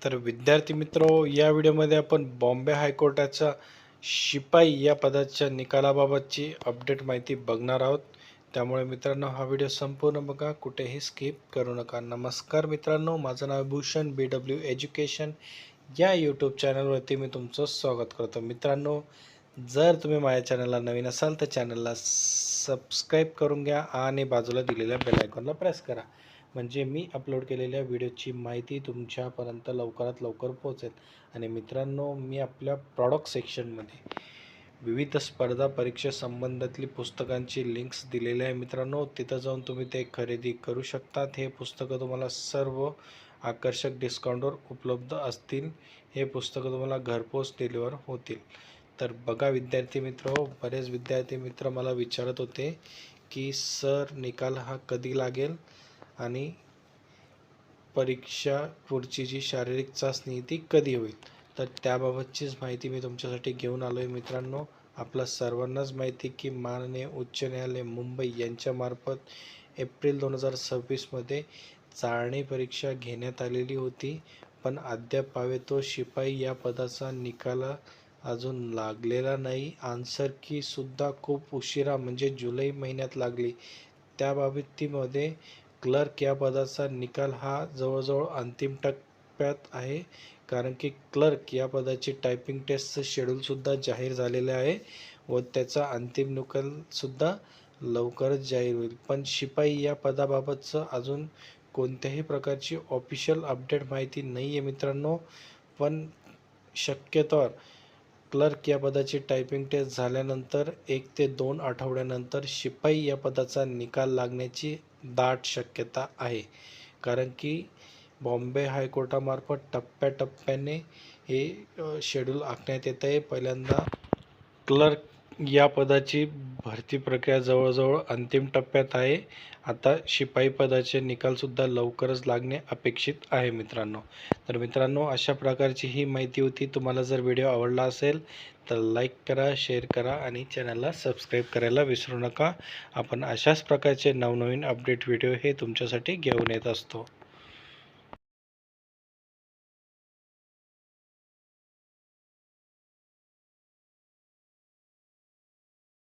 तर विद्यार्थी मित्रो, या व्हिडिओमध्ये आपण बॉम्बे हायकोर्टाच्या शिपाई या पदाच्या निकालाबाबतची अपडेट माहिती बघणार आहोत. त्यामुळे मित्रांनो, हा व्हिडिओ संपूर्ण बघा, कुठेही स्किप करू नका. नमस्कार मित्रांनो, माझं नाव भूषण, BW एज्युकेशन या यूट्यूब चॅनलवरती मी तुमचं स्वागत करतो. मित्रांनो, जर तुम्ही माझ्या चॅनलला नवीन असाल तर चॅनलला सबस्क्राईब करून घ्या आणि बाजूला दिलेल्या बेल आयकॉनला प्रेस करा, म्हणजे मी अपलोड केलेल्या व्हिडिओची माहिती तुमच्यापर्यंत लवकरात लवकर पोहोचेल. आणि मित्रांनो, मी आपल्या प्रॉडक्ट सेक्शनमध्ये विविध स्पर्धा परीक्षेसंबंधातली पुस्तकांची लिंक्स दिलेले आहे. मित्रांनो, तिथं जाऊन तुम्ही ते खरेदी करू शकतात. हे पुस्तकं तुम्हाला सर्व आकर्षक डिस्काउंटवर उपलब्ध असतील. हे पुस्तकं तुम्हाला घरपोच डिलिव्हर होतील. तर बघा विद्यार्थी मित्र, बरेच विद्यार्थी मित्र मला विचारत होते की सर, निकाल हा कधी लागेल आणि परीक्षा पुढची जी शारीरिक चाचणी ती कधी होईल. तर त्याबाबतचीच माहिती मी तुमच्यासाठी घेऊन आलो आहे. मित्रांनो, आपल्या सर्वांनाच माहिती की माननीय उच्च न्यायालय मुंबई यांच्यामार्फत एप्रिल 2026मध्ये चाळणी परीक्षा घेण्यात आलेली होती, पण अद्याप तो शिपाई या पदाचा निकाल अजून लागलेला नाही. आन्सर की सुद्धा खूप उशिरा, म्हणजे जुलै महिन्यात लागली. त्याबाबतीमध्ये क्लर्क या पदाचा निकाल हा जवळजवळ अंतिम टप्प्यात आहे, कारण की क्लर्क या पदाची टायपिंग टेस्टचं शेड्यूलसुद्धा जाहीर झालेले आहे व त्याचा अंतिम निकालसुद्धा लवकरच जाहीर होईल. पण शिपाई या पदाबाबतचं अजून कोणत्याही प्रकारची ऑफिशियल अपडेट माहिती नाही आहे मित्रांनो. पण शक्यतोवर क्लर्क या पदाची टायपिंग टेस्ट झाल्यानंतर 1 ते 2 आठवड्यानंतर शिपाई या पदाचा निकाल लागण्याची दाट शक्यता आहे, कारण की बॉम्बे हायकोर्टामार्फत टप्प्याटप्प्याने हे शेड्यूल आखण्यात येत आहे. पहिल्यांदा क्लर्क या पदाची भरती प्रक्रिया जवळजवळ अंतिम टप्प्यात आहे. आता शिपाई पदाचे निकालसुद्धा लवकरच लागणे अपेक्षित आहे मित्रांनो. तर मित्रांनो, अशा प्रकारची ही माहिती होती. तुम्हाला जर व्हिडिओ आवडला असेल तर लाईक करा, शेअर करा आणि चॅनलला सबस्क्राईब करायला विसरू नका. आपण अशाच प्रकारचे नवनवीन अपडेट व्हिडिओ हे तुमच्यासाठी घेऊन येत असतो.